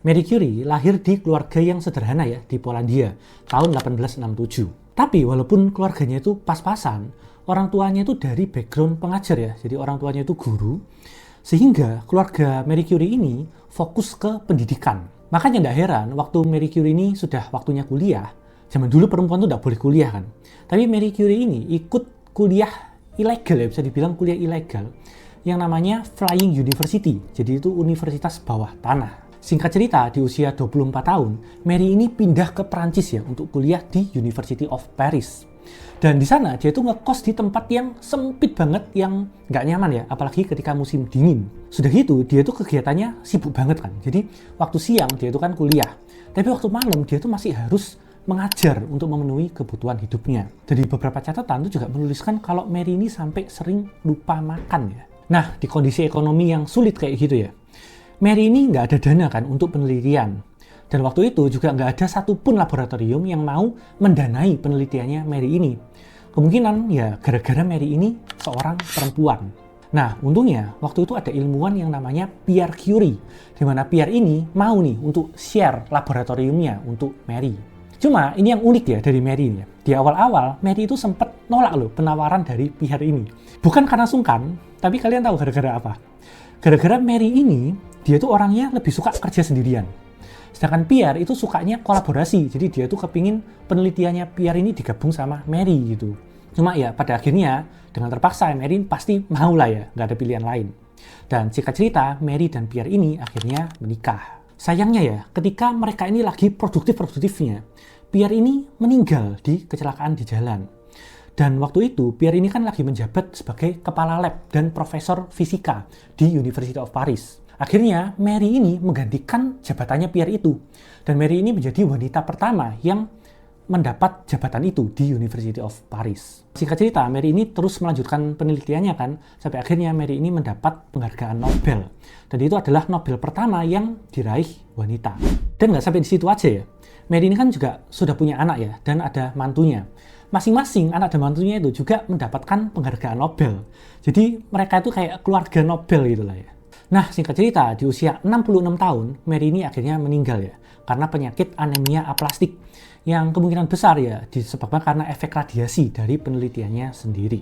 Marie Curie lahir di keluarga yang sederhana ya, di Polandia, tahun 1867. Tapi walaupun keluarganya itu pas-pasan, orang tuanya itu dari background pengajar ya, jadi orang tuanya itu guru, sehingga keluarga Marie Curie ini fokus ke pendidikan. Makanya tidak heran, waktu Marie Curie ini sudah waktunya kuliah, zaman dulu perempuan itu tidak boleh kuliah kan, tapi Marie Curie ini ikut kuliah ilegal ya, bisa dibilang kuliah ilegal, yang namanya Flying University, jadi itu universitas bawah tanah. Singkat cerita, di usia 24 tahun, Marie ini pindah ke Perancis ya untuk kuliah di University of Paris. Dan di sana dia tuh ngekos di tempat yang sempit banget, yang nggak nyaman ya, apalagi ketika musim dingin. Sudah gitu, dia tuh kegiatannya sibuk banget kan. Jadi waktu siang dia tuh kan kuliah, tapi waktu malam dia tuh masih harus mengajar untuk memenuhi kebutuhan hidupnya. Dari beberapa catatan tuh juga menuliskan kalau Marie ini sampai sering lupa makan ya. Nah, di kondisi ekonomi yang sulit kayak gitu ya, Marie ini nggak ada dana kan untuk penelitian. Dan waktu itu juga nggak ada satupun laboratorium yang mau mendanai penelitiannya Marie ini. Kemungkinan ya gara-gara Marie ini seorang perempuan. Nah, untungnya waktu itu ada ilmuwan yang namanya Pierre Curie, di mana Pierre ini mau nih untuk share laboratoriumnya untuk Marie. Cuma ini yang unik ya dari Marie ini ya. Di awal-awal Marie itu sempat nolak loh penawaran dari Pierre ini. Bukan karena sungkan, tapi kalian tahu gara-gara apa? Gara-gara Marie ini dia tuh orangnya lebih suka kerja sendirian. Sedangkan Pierre itu sukanya kolaborasi. Jadi dia tuh kepingin penelitiannya Pierre ini digabung sama Marie gitu. Cuma ya pada akhirnya dengan terpaksa Marie pasti mau lah ya, nggak ada pilihan lain. Dan singkat cerita, Marie dan Pierre ini akhirnya menikah. Sayangnya ya, ketika mereka ini lagi produktif-produktifnya, Pierre ini meninggal di kecelakaan di jalan. Dan waktu itu Pierre ini kan lagi menjabat sebagai kepala lab dan profesor fisika di University of Paris. Akhirnya Marie ini menggantikan jabatannya Pierre itu. Dan Marie ini menjadi wanita pertama yang mendapat jabatan itu di University of Paris. Singkat cerita, Marie ini terus melanjutkan penelitiannya kan, sampai akhirnya Marie ini mendapat penghargaan Nobel. Dan itu adalah Nobel pertama yang diraih wanita. Dan nggak sampai di situ aja ya. Marie ini kan juga sudah punya anak ya, dan ada mantunya. Masing-masing anak dan mantunya itu juga mendapatkan penghargaan Nobel. Jadi mereka itu kayak keluarga Nobel gitu lah ya. Nah, singkat cerita, di usia 66 tahun, Marie ini akhirnya meninggal ya, karena penyakit anemia aplastik, yang kemungkinan besar ya disebabkan karena efek radiasi dari penelitiannya sendiri.